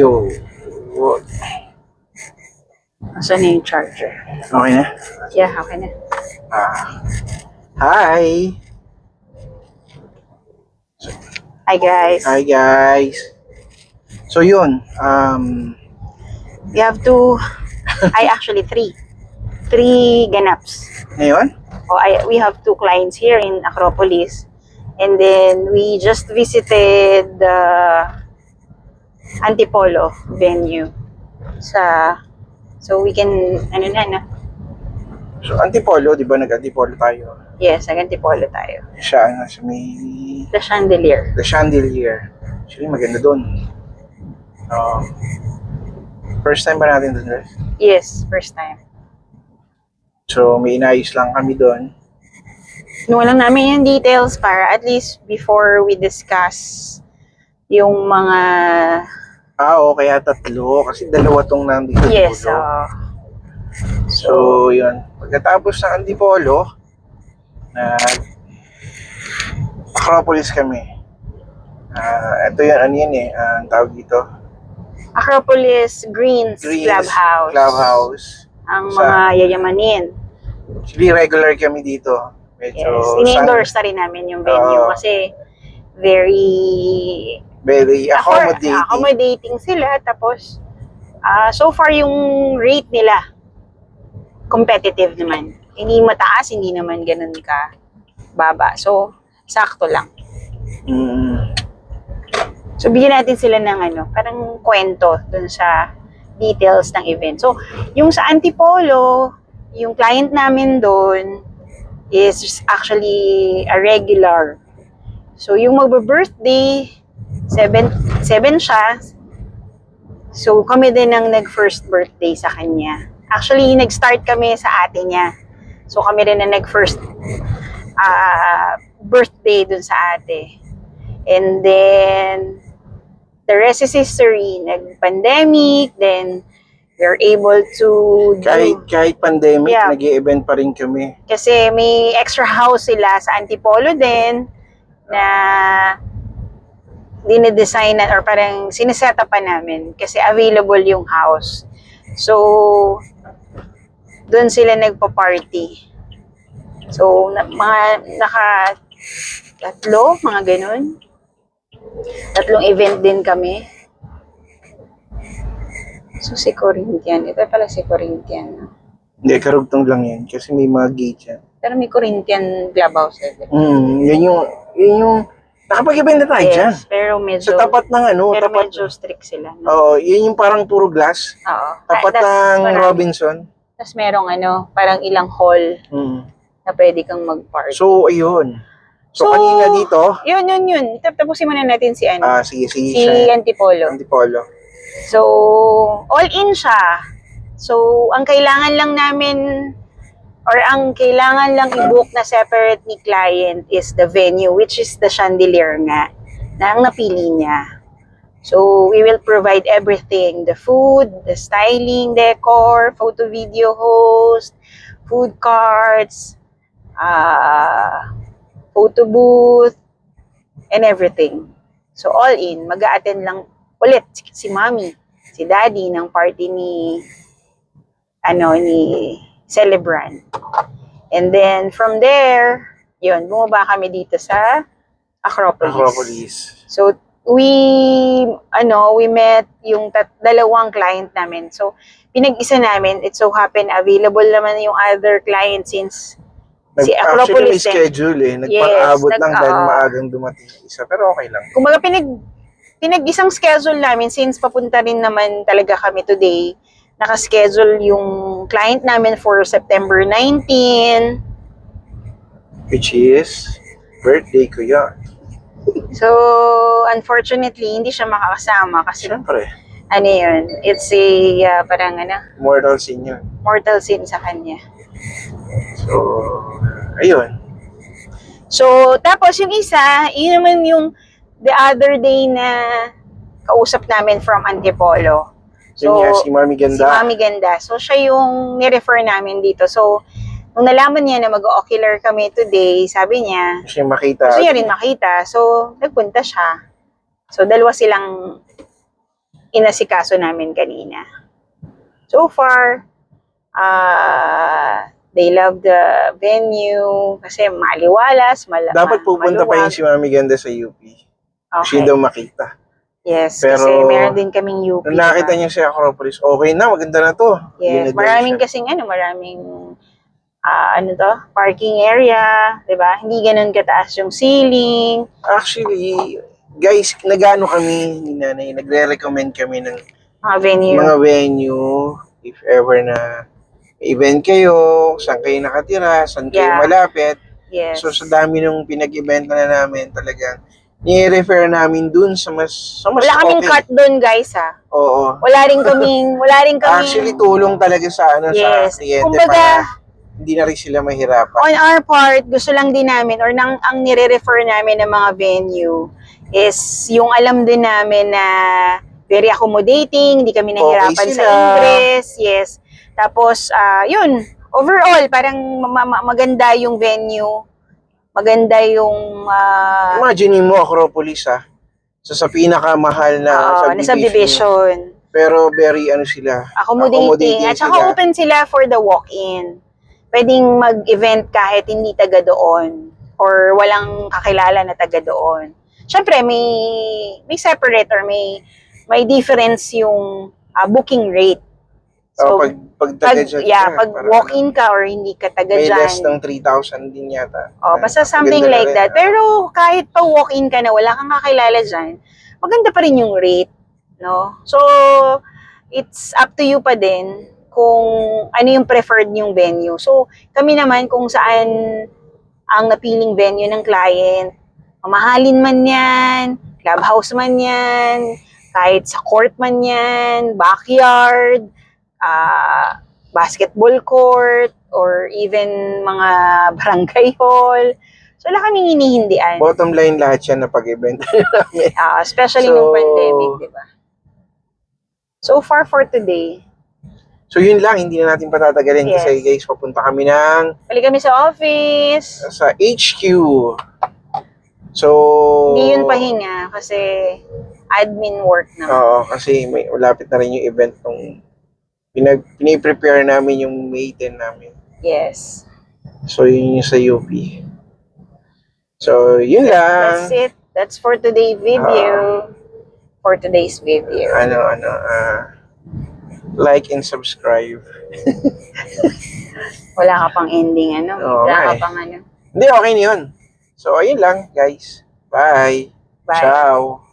Yo. What? Asan na yung charger? Okay na? Yeah, okay na. Hi! Hi guys. Hi guys! So yun, We have actually three. Three ganaps. ngayon, We have two clients here in Acropolis. And then we just visited the Antipolo venue. So we can, so Antipolo, di ba nag-Antipolo tayo? Yes, nag-Antipolo tayo. Siya, sa may... The Chandelier. The Chandelier. Actually, maganda dun. First time ba natin dun, guys? Yes, first time. So, may inayos lang kami dun. Kinuha lang namin yung details para at least before we discuss yung mga... Kaya tatlo. Kasi dalawa tong nandito. Yes, So, yun. Pagkatapos ng Antipolo, Acropolis kami. Ito yun, ano yun ang tawag dito? Acropolis Greens Clubhouse. Clubhouse. Ang mga yayamanin. Actually, regular kami dito. Medyo Yes, ini-endorse na rin namin yung venue kasi very accommodating. sila. Tapos, so far yung rate nila, competitive naman. Hindi mataas, hindi naman ganun ka baba. So, sakto lang. So, bigyan natin sila ng parang kwento dun sa details ng event. So, yung sa Antipolo, yung client namin dun is actually a regular. So, yung magbe-birthday, 7 siya. So, kami din ang nag-first birthday sa kanya. Actually, nag-start kami sa ate niya. So, kami rin ang nag-first birthday dun sa ate. And then, the rest is history. Nag-pandemic, then we're able to Kahit pandemic, nag-i-event pa rin kami. Kasi may extra house sila sa Antipolo din na dinidesign or parang sineseta pa namin kasi available yung house. So, doon sila nagpa-party. So, mga ganun. Tatlong event din kami. So, si Corinthian. Ito pala si Corinthian. Hindi, karugtong lang yan. Kasi may mga gate yan. Pero may Corinthian Clubhouse. Yan yung nakapag-event na tayo dyan. Pero medyo... Sa tapat ng medyo strict sila. No? Oo, yun yung parang puro glass. Oo. Tapat ng Robinson. Tapos merong parang ilang hall na pwede kang mag-party. So, ayun. So, kanina dito... Yun. Tapusin muna natin si sige. Si Antipolo. So, all in siya. So, ang kailangan lang i-book na separate ni client is the venue, which is the Chandelier nga, na ang napili niya. So, we will provide everything. The food, the styling, decor, photo video host, food cards, photo booth, and everything. So, all in. Mag-a-attend lang ulit si Mommy, si Daddy ng party ni celebrant. And then, from there, bumaba kami dito sa Acropolis. So, we met yung dalawang client namin. So, pinag-isa namin, it so happen available naman yung other client since si Acropolis actually, may schedule nagpa-abot lang dahil maagang dumating isa. Pero okay lang. Kumbaga, pinag-isang schedule namin since papunta rin naman talaga kami today. Naka-schedule yung client namin for September 19. Which is birthday ko yan. So, unfortunately, hindi siya makakasama kasi siyempre. It's a parang mortal sin yun. Mortal sin sa kanya. So, ayun. So, tapos yung isa, yun naman yung the other day na kausap namin from Antipolo. So, si Mami Ganda. Si Mami Ganda. So, siya yung ni-refer namin dito. So, nung nalaman niya na mag-ocular kami today, sabi niya, gusto makita. Gusto niya rin makita. So, nagpunta siya. So, dalawa silang inasikaso namin kanina. So far, they love the venue kasi maliwalas, Dapat pupunta pa yun si Mami Ganda sa UP. Siya daw makita. Yes, Pero, kasi meron din kaming UP. Nung nakita niya sa Acropolis, okay na, maganda na to. Yes, maraming parking area, 'di ba? Hindi ganoon kataas yung ceiling. Actually, guys, nagano kami ni Nanay, nagre-recommend kami ng Mga venue if ever na event kayo, saan kayo nakatira, saan kayo malapit. Yes. So sa dami nung pinag-eventa na namin talagang ni-refer namin dun sa mas Wala kaming cut doon, guys, ha. Oo. Wala rin kaming Actually tulong talaga sa sa kliyente kumbaga, para hindi na rin sila mahirapan. On our part, gusto lang din namin or ang nire-refer namin ng mga venue is yung alam din namin na very accommodating, hindi kami nahihirapan sa ingress. Yes. Tapos yun, overall parang maganda yung venue. Maganda yung imagine mo Acropolis sa pinakamahal na subdivision. Pero very sila, accommodating at saka open sila for the walk-in. Pwedeng mag-event kahit hindi taga doon or walang kakilala na taga doon. Syempre may separate or may difference yung booking rate. So pag walk-in ka or hindi ka taga may dyan, less ng 3,000 din yata. Basta something like that. Pero kahit pa walk-in ka na wala kang kakilala dyan, maganda pa rin yung rate, no? So it's up to you pa din kung ano yung preferred yung venue. So kami naman kung saan ang napiling venue ng client, mamahalin man yan, clubhouse man yan, kahit sa court man yan, backyard, basketball court, or even mga barangay hall. So, wala kaming hinihindian. Bottom line, lahat yan na pag-event namin. Especially nung pandemic, di ba? So far for today. So, yun lang. Hindi na natin patatagalin kasi guys, papunta kami balik kami sa office. Sa HQ. So, hindi yun pahinga kasi admin work na. Oo, kasi may malapit na rin yung event nung piniprepare namin yung May 10 namin. Yes. So, yun yung sa UP. So, yun lang. That's it. That's for today's video. Like and subscribe. Wala ka pang ending, Wala ka pang Hindi, okay na yun. So, ayun lang, guys. Bye. Ciao.